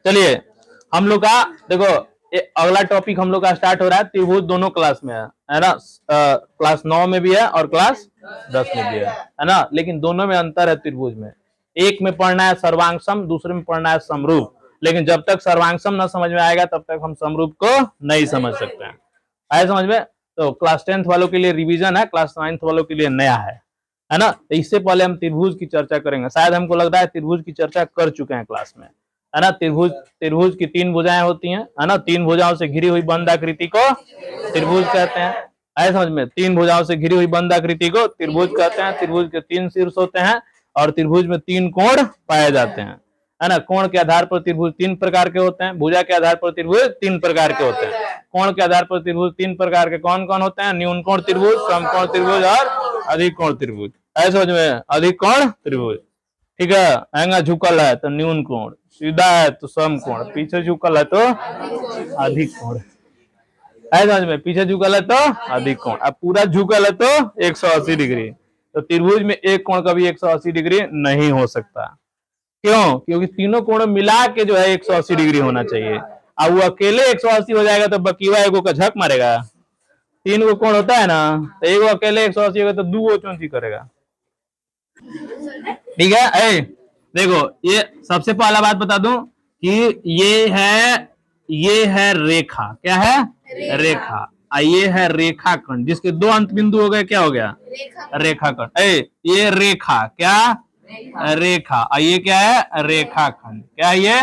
चलिए हम लोग का देखो अगला टॉपिक हम लोग का स्टार्ट हो रहा है। त्रिभुज दोनों क्लास में है ना, क्लास 9 में भी है और क्लास 10 में भी है ना, लेकिन दोनों में अंतर है त्रिभुज में। एक में पढ़ना है सर्वांगसम, दूसरे में पढ़ना है समरूप। लेकिन जब तक सर्वांगसम ना समझ में आएगा तब तक हम समरूप को नहीं समझ सकते हैं। आए समझ में? तो क्लास 10th वालों के लिए रिवीजन है, क्लास 9th वालों के लिए नया है ना। तो इससे पहले हम त्रिभुज की चर्चा करेंगे। शायद हमको लग रहा है त्रिभुज की चर्चा कर चुके हैं क्लास में, है ना। त्रिभुज की 3 भुजाएं होती हैं, है ना। 3 भुजाओं से घिरी हुई बंद आकृति को त्रिभुज कहते हैं। आए समझ में? 3 भुजाओं से घिरी हुई बंद आकृति को त्रिभुज कहते हैं। त्रिभुज के 3 शीर्ष होते हैं और त्रिभुज में 3 कोण पाए जाते हैं, है ना। कोण के आधार पर त्रिभुज 3 प्रकार के होते हैं, भुजा के आधार पर त्रिभुज 3 प्रकार के होते हैं। कोण के आधार पर त्रिभुज 3 प्रकार के कौन कौन होते हैं? न्यून कोण त्रिभुज, समकोण त्रिभुज और अधिक कोण त्रिभुज। ऐसे समझ में? अधिक कोण त्रिभुज, ठीक है। आएगा झुकल है तो न्यून कोण, सीधा है तो समकोण, पीछे झुकल है तो अधिक कोण। ऐसे समझ में? पीछे झुकल है तो अधिक कोण, अब पूरा झुकल है तो 180 डिग्री। तो त्रिभुज में एक कोण कभी 180 डिग्री नहीं हो सकता। क्यों? क्योंकि तीनों कोण मिला के जो है 180 डिग्री होना चाहिए। अब वो अकेले 180 हो जाएगा तो बकीवा एगो का झक मारेगा। 3 गो कोण होता है ना, तो एगो अकेले 180 होगा तो 2 गो चौंसी करेगा, ठीक है। देखो ये सबसे पहला बात बता दूं कि ये है रेखा। क्या है? रेखा। ये है रेखाखंड जिसके 2 अंत बिंदु हो गए, क्या हो गया? रेखाखंड। ये रेखा, क्या? रेखा। ये क्या है? रेखाखंड। क्या है ये?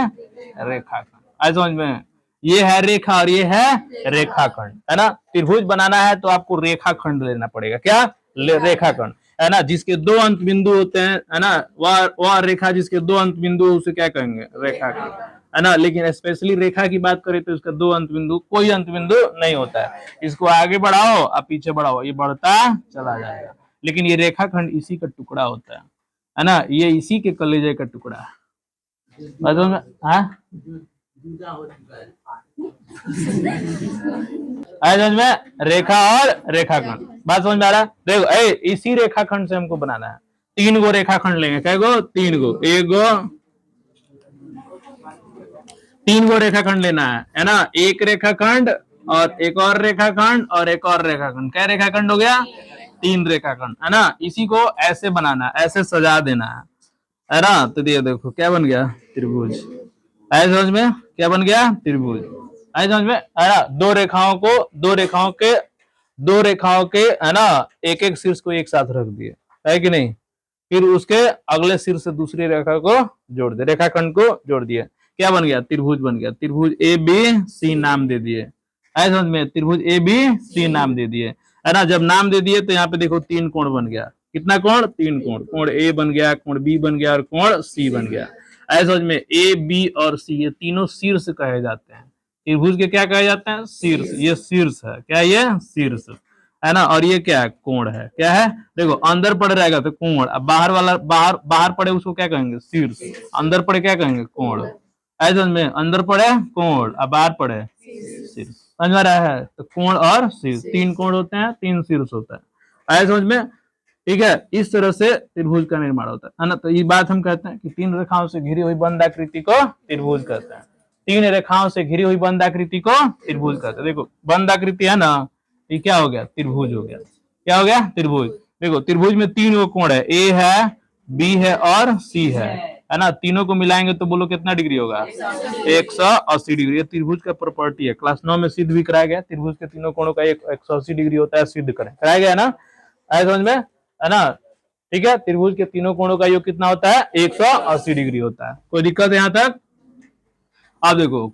रेखाखंड। आज समझ में? ये है रेखा और ये है रेखाखंड, है ना। त्रिभुज बनाना है तो आपको रेखाखंड लेना पड़ेगा। क्या? रेखाखंड, है ना। जिसके 2 अंत बिंदु होते हैं, है ना, वह रेखा जिसके 2 अंत बिंदु उसे क्या कहेंगे? रेखाखंड, है ना। लेकिन स्पेशली रेखा की बात करें तो इसका 2 अंत बिंदु, कोई अंत बिंदु नहीं होता है। इसको आगे बढ़ाओ और पीछे बढ़ाओ, ये बढ़ता चला जाएगा। लेकिन ये रेखाखंड इसी का टुकड़ा होता है ना। ये इसी के कलेजे का टुकड़ा है। समझ में? रेखा और रेखाखंड, बात समझ में आ रहा है? देखो इसी रेखाखंड से हमको बनाना है। 3 गो रेखाखंड लेंगे। कै गो? 3 गो। 1 गो 3 गो रेखाखंड लेना है ना। एक रेखाखंड और एक और रेखाखंड और एक और रेखाखंड। क्या रेखाखंड हो गया? 3 रेखाखंड, है ना। इसी को ऐसे बनाना है, ऐसे सजा देना है ना। तो ये देखो क्या बन गया? त्रिभुज। ऐसे समझ में? क्या बन गया? त्रिभुज। ऐसे समझ में? है ना। दो रेखाओं के है ना, एक एक शीर्ष को एक साथ रख दिए, है कि नहीं। फिर उसके अगले शीर्ष से दूसरी रेखा को जोड़ दिए, रेखाखंड को जोड़ दिए। क्या बन गया? त्रिभुज बन गया। त्रिभुज ABC नाम दे दिए। ऐसे समझ में? त्रिभुज ABC नाम दे दिए, है ना। जब नाम दे दिए तो यहाँ पे देखो 3 कोण बन गया। कितना कोण? 3 कोण। कोण A बन गया, कोण B बन गया और कोण C बन गया। ऐसे समझ में? A, B और C ये तीनों शीर्ष कहे जाते हैं। त्रिभुज के क्या कहे जाते हैं? शीर्ष। ये शीर्ष है। क्या? ये शीर्ष, है ना। और ये क्या है? कोण है। क्या है? देखो अंदर पड़े रहेगा तो कोण, अब बाहर वाला बाहर पड़े उसको क्या कहेंगे? शीर्ष। अंदर पड़े क्या कहेंगे? कोण। ऐसे में? अंदर पड़े कोण, अब बाहर पड़े शीर्ष। समझ में रहा है? तो कोण और शीर्ष, 3 कोण होते हैं, 3 शीर्ष होता है। ऐसे समझ में? ठीक है। इस तरह से त्रिभुज का निर्माण होता है ना। तो ये बात हम कहते हैं कि 3 रेखाओं से घिरी हुई बंद आकृति को त्रिभुज कहते हैं। 3 रेखाओं से घिरी हुई बंद आकृति को त्रिभुज कहते हैं। देखो बंद आकृति है ना, ये क्या हो गया? त्रिभुज हो गया। क्या हो गया? त्रिभुज। देखो त्रिभुज में 3 गो कोण है, A है, B है और C है ना। तीनों को मिलाएंगे तो बोलो कितना डिग्री होगा? 180 डिग्री। ये त्रिभुज का प्रॉपर्टी है, क्लास 9 में सिद्ध भी कराया गया। त्रिभुज के तीनों कोणों का 180 डिग्री होता है, सिद्ध कराया गया ना। ऐसे समझ में? है ना। ठीक है। त्रिभुज के तीनों कोणों का योग कितना होता है? 180 डिग्री होता है। कोई दिक्कत है यहाँ तक? अब देखो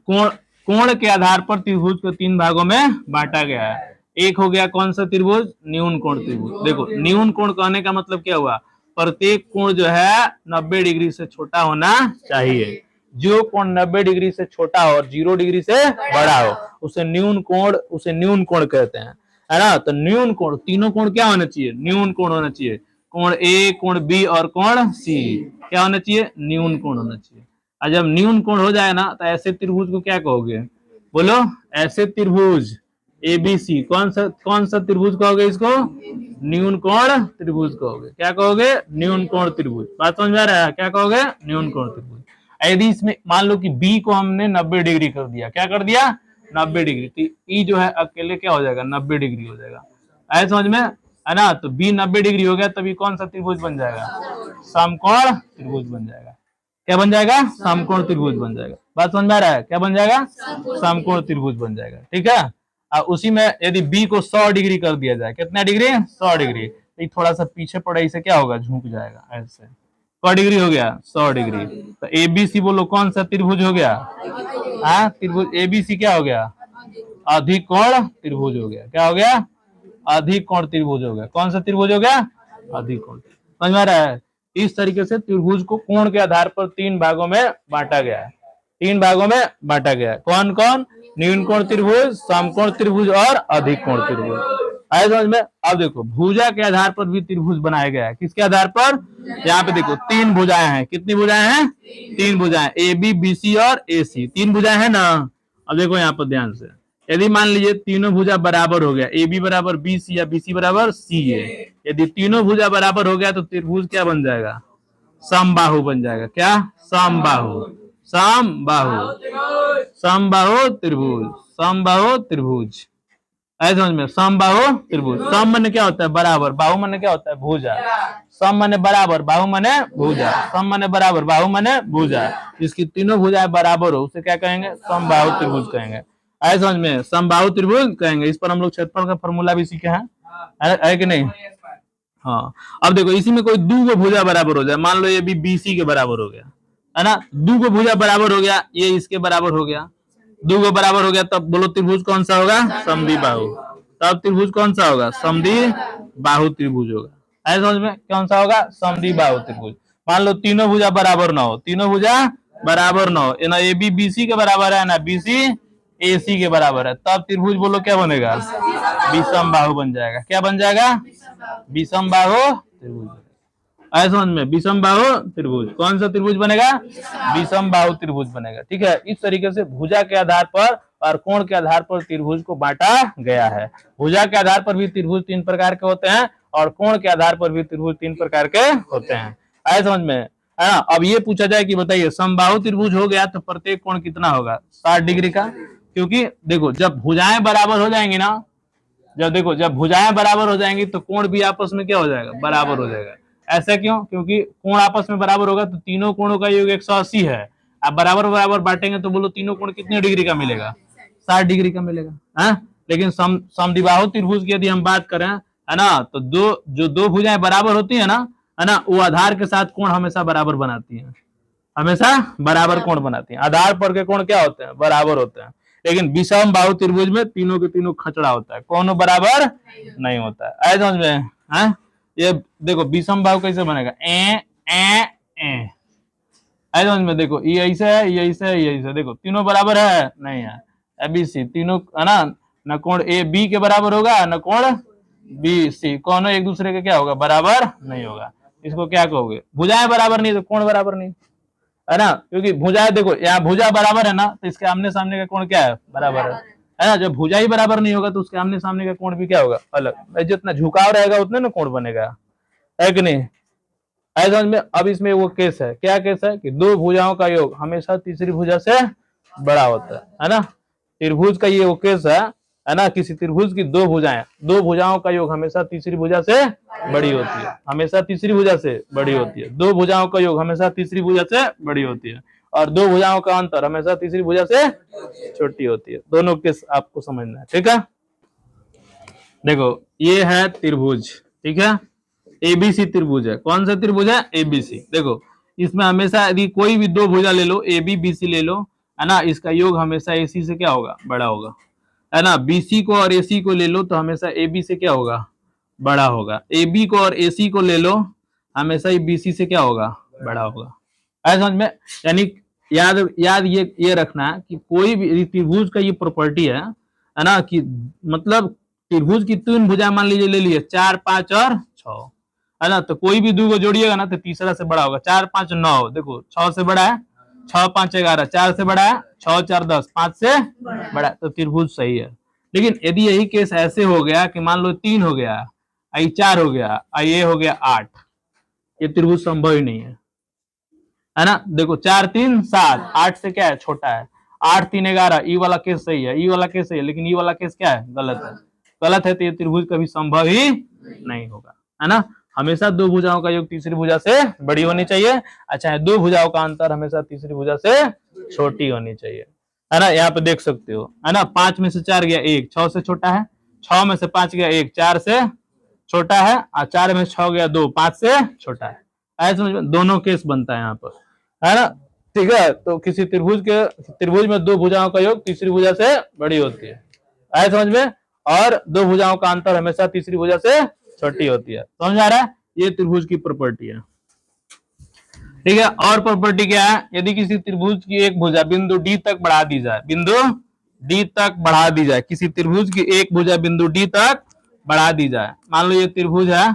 कोण के आधार पर त्रिभुज को 3 भागों में बांटा गया है। एक हो गया कौन सा त्रिभुज? न्यून कोण त्रिभुज। देखो न्यून कोण कहने का मतलब क्या हुआ? प्रत्येक कोण जो है 90 डिग्री से छोटा होना चाहिए। जो कोण 90 डिग्री से छोटा हो और 0 डिग्री से बड़ा हो उसे न्यून कोण कहते हैं, है ना। तो न्यून कोण, तीनों कोण क्या होना चाहिए? न्यून कोण होना चाहिए। कोण A, कोण B और कोण C क्या होना चाहिए? न्यून कोण होना चाहिए। और जब न्यून कोण हो जाए ना तो ऐसे त्रिभुज को क्या कहोगे? बोलो। ऐसे त्रिभुज ABC, कौन सा त्रिभुज कहोगे? इसको न्यून कोण त्रिभुज कहोगे। क्या कहोगे? न्यून कोण त्रिभुज। बात समझ में आ रहा है? क्या कहोगे? न्यून कोण त्रिभुज। यदि इसमें मान लो कि बी को हमने 90 डिग्री कर दिया, क्या कर दिया 90 डिग्री, तो ई जो है अकेले क्या हो जाएगा 90 डिग्री हो जाएगा, ऐसे समझ में है ना। तो बी 90 डिग्री हो गया तभी कौन सा त्रिभुज बन जाएगा, समकोण त्रिभुज बन जाएगा। क्या बन जाएगा, समकोण त्रिभुज बन जाएगा। बात समझ में आ रहा है, क्या बन जाएगा, समकोण त्रिभुज बन जाएगा। ठीक है, उसी में यदि बी को 100 डिग्री कर दिया जाए, कितना डिग्री 100 डिग्री, तो थोड़ा सा पीछे पड़े से क्या होगा, झुक जाएगा ऐसे। 100 डिग्री हो गया 100 डिग्री, तो एबीसी बोलो कौन सा त्रिभुज हो गया, हाँ त्रिभुज एबीसी क्या हो गया, अधिकोण त्रिभुज हो गया। क्या हो गया, अधिकोण त्रिभुज हो गया। कौन सा त्रिभुज हो गया, अधिकोण। समझ में आ रहा है। इस तरीके से त्रिभुज को कोण के आधार पर 3 भागों में बांटा गया है, 3 भागों में बांटा गया है। कौन कौन, न्यून कोण त्रिभुज, समकोण त्रिभुज और अधिकोण त्रिभुज। आए समझ में। अब देखो भुजा के आधार पर भी त्रिभुज बनाया गया है। किसके आधार पर, यहाँ पे देखो 3 भुजाएं हैं। कितनी भुजाएं हैं, 3 भुजाएं, ए बी बी सी और ए सी, 3 भुजाएं हैं ना। अब देखो यहाँ पर ध्यान से, यदि मान लीजिए तीनों भुजा बराबर हो गया, ए बी बराबर बी सी या बी सी बराबर सी ए, यदि तीनों भुजा बराबर हो गया तो त्रिभुज क्या बन जाएगा, समबाहु बन जाएगा। क्या, समबाहु, समबाहु, समबाहु त्रिभुज, समबाहु त्रिभुज। ऐसे समझ में, समबाहु त्रिभुज। सम माने क्या होता है, बराबर, बाहु माने क्या होता है, भुजा। सम माने बराबर, बाहु माने भुजा, सम माने बराबर, बाहु माने भुजा। जिसकी तीनों भुजाएं बराबर हो उसे क्या कहेंगे, समबाहु त्रिभुज कहेंगे। ऐसे समझ में, समबाहु त्रिभुज कहेंगे। इस पर हम लोग क्षेत्रफल का फॉर्मूला भी सीखे हैं, है कि नहीं। हाँ, अब देखो इसी में कोई दो भुजा बराबर हो जाए, मान लो ये भी बीसी के बराबर हो गया, है ना, दो भुजा बराबर हो गया, ये इसके बराबर हो गया, दो बराबर हो गया, तब बोलो त्रिभुज कौन सा होगा, समद्विबाहु। तब त्रिभुज कौन सा होगा, समद्विबाहु त्रिभुज होगा। ऐसे समझ में, कौन सा होगा, समद्विबाहु त्रिभुज। मान लो तीनों भुजा बराबर ना हो, तीनों भुजा बराबर ना हो, ना ए बी बी सी के बराबर है ना बी सी ए सी के बराबर है, तब त्रिभुज बोलो क्या बनेगा, विषमबाहु बन जाएगा। क्या बन जाएगा, विषमबाहु त्रिभुज। ऐसे समझ में, विषमबाहु त्रिभुज। कौन सा त्रिभुज बनेगा, विषमबाहु त्रिभुज बनेगा। ठीक है, इस तरीके से भुजा के आधार पर और कोण के आधार पर त्रिभुज को बांटा गया है। भुजा के आधार पर भी त्रिभुज 3 प्रकार के होते हैं और कोण के आधार पर भी त्रिभुज 3 प्रकार के होते हैं। ऐसे समझ में, है ना। अब ये पूछा जाए कि बताइए समबाहु त्रिभुज हो गया तो प्रत्येक कोण कितना होगा, 60 डिग्री का। क्योंकि देखो जब भुजाएं बराबर हो जाएंगी ना, जब भुजाएं बराबर हो जाएंगी तो कोण भी आपस में क्या हो जाएगा, बराबर हो जाएगा। ऐसा क्यों, क्योंकि कोण आपस में बराबर होगा तो तीनों कोणों का योग 180 है। आप बराबर बराबर बांटेंगे तो बोलो तीनों कोण कितने डिग्री का मिलेगा, 60 डिग्री का मिलेगा, है। लेकिन समद्विबाहु त्रिभुज की यदि हम बात करें, है ना, तो दो भुजाएं बराबर होती है ना, वो आधार के साथ कोण हमेशा बराबर बनाती है, हमेशा बराबर कोण बनाती है। आधार पर के कोण क्या होते हैं, बराबर होते हैं। लेकिन विषमबाहु त्रिभुज में तीनों के तीनों खचड़ा होता है, कोनो बराबर नहीं होता है। ऐसे समझ में, है। ये देखो विषमबाहु कैसे बनेगा, ए ऐसे समझ में। देखो ये ऐसे है, ये ऐसे है, ये ऐसे। देखो तीनों बराबर है, नहीं है, ए बी सी तीनों, है ना, न कोण ए बी के बराबर होगा न कोण बी सी, कोनो एक दूसरे के क्या होगा, बराबर नहीं होगा। इसको क्या कहोगे, भुजाएं बराबर नहीं तो कोण बराबर नहीं, है ना। क्योंकि भुजाएं देखो यहाँ भुजा बराबर है ना, तो इसके आमने सामने का कोण क्या है, बराबर है ना। जब भुजा ही बराबर नहीं होगा तो उसके आमने सामने का कोण भी क्या होगा, अलग। जितना झुकाव रहेगा उतने ना कोण बनेगा, है कि नहीं। ऐसा में अब इसमें वो केस है, क्या केस है कि दो भुजाओं का योग हमेशा तीसरी भुजा से बड़ा होता है ना। त्रिभुज का ये वो केस है ना। किसी त्रिभुज की दो भुजाओं का योग हमेशा तीसरी भुजा से बड़ी होती है, हमेशा तीसरी भुजा से बड़ी होती है। दो भुजाओं का योग हमेशा तीसरी भुजा से बड़ी होती है और दो भुजाओं का अंतर हमेशा तीसरी भुजा से छोटी होती है। दोनों केस आपको समझना है, ठीक है। देखो ये है त्रिभुज, ठीक है, एबीसी त्रिभुज है। कौन सा त्रिभुज है, एबीसी। देखो इसमें हमेशा यदि कोई भी दो भुजा ले लो, ए बी बी सी ले लो, है ना, इसका योग हमेशा एसी से क्या होगा, बड़ा होगा, है ना। बीसी को और एसी को ले लो तो हमेशा एबी से क्या होगा, बड़ा होगा। एबी को और एसी को ले लो हमेशा ही बीसी से क्या होगा, बड़ा होगा। ऐसा समझ में, यानी याद ये रखना है कि कोई भी त्रिभुज का ये प्रॉपर्टी है ना, कि मतलब त्रिभुज की तीन भुजा मान लीजिए ले लिए 4, 5 और 6, है ना, तो कोई भी दो को जोड़िएगा ना तो तीसरा से बड़ा होगा। 4, 5, 9, देखो 6 से बड़ा है, 6, 5, 11, 4 से बड़ा है, 6, 4, 10, 5 से बड़ा है, तो त्रिभुज सही है। लेकिन यदि यही केस ऐसे हो गया कि मान लो 3 हो गया, आई 4 हो गया, आई ये हो गया 8, ये त्रिभुज संभव ही नहीं है, है ना। देखो 4 3 7, 8 से क्या है छोटा है, 8 3 11, ई वाला केस सही है, ई वाला केस सही है, लेकिन ई वाला केस क्या है, गलत है। गलत है तो ये त्रिभुज कभी संभव ही नहीं होगा, है ना। हमेशा दो भुजाओं का योग तीसरी भुजा से बड़ी होनी चाहिए, अच्छा है दो भुजाओं का अंतर हमेशा तीसरी भुजा से छोटी होनी चाहिए, है ना। यहाँ पे देख सकते हो, है ना। 5 में से 4 गया 1, 6 से छोटा है, 6 में से 5 गया 1, 4 से छोटा है, और 4 में 6 गया 2, 5 से छोटा है। ऐसे समझ में दोनों केस बनता है यहाँ पर, है ना। ठीक है, तो किसी त्रिभुज में दो भुजाओं का योग तीसरी भुजा से बड़ी होती है, आए समझ में। और दो भुजाओं का अंतर हमेशा तीसरी भुजा से छोटी होती है, समझ आ रहा है। ये त्रिभुज की प्रॉपर्टी है, ठीक है। और प्रॉपर्टी क्या है, यदि किसी त्रिभुज की एक भुजा बिंदु डी तक बढ़ा दी जाए, बिंदु डी तक बढ़ा दी जाए, किसी त्रिभुज की एक भुजा बिंदु डी तक बढ़ा दी जाए, मान लो ये त्रिभुज है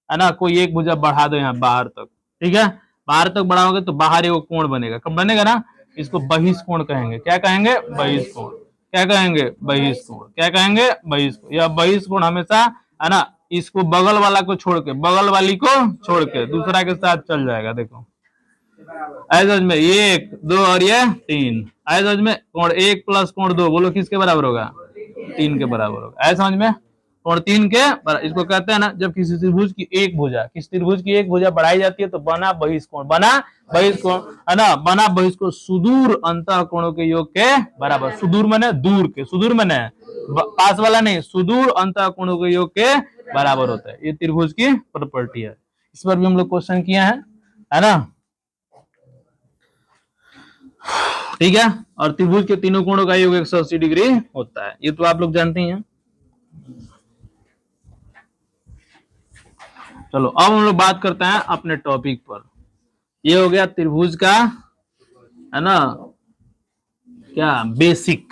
ना, कोई एक भुजा बढ़ा दो यहाँ बाहर तक, ठीक है। बाहर तक बढ़ाओगे तो बाहर एक कोण बनेगा, कब बनेगा ना, इसको बहिष्कोण कहेंगे। क्या कहेंगे, बहिष्कोण। क्या कहेंगे, बहिष्कोण। क्या कहेंगे, बहिष्कोण। यह बहिष्कोण हमेशा, है ना, इसको बगल वाला को छोड़ के, बगल वाली को छोड़ के दूसरा के साथ चल जाएगा। देखो ऐसा में 1 2 और ये 3, ऐसा में कोण 1 प्लस कोण 2 बोलो किसके बराबर होगा, 3 के बराबर होगा। ऐसा समझ में, कोण 3 के बराबर। इसको कहते हैं ना, जब किसी त्रिभुज की एक भुजा, किसी त्रिभुज की एक भुजा बढ़ाई जाती है तो बना बहिष्कोण, बना बहिष्कोण, है ना, बना बहिष्कोण सुदूर अंतः कोणों के योग के बराबर। सुदूर माने दूर के, सुदूर माने पास वाला नहीं, सुदूर अंतः कोणों के योग के बराबर होता है। ये त्रिभुज की प्रॉपर्टी है, इस पर भी हम लोग क्वेश्चन किया है ना, ठीक है। और त्रिभुज के तीनों कोणों का योग 180 डिग्री होता है, ये तो आप लोग जानते ही हैं। चलो अब हम लोग बात करते हैं अपने टॉपिक पर। ये हो गया त्रिभुज का, है ना, क्या बेसिक।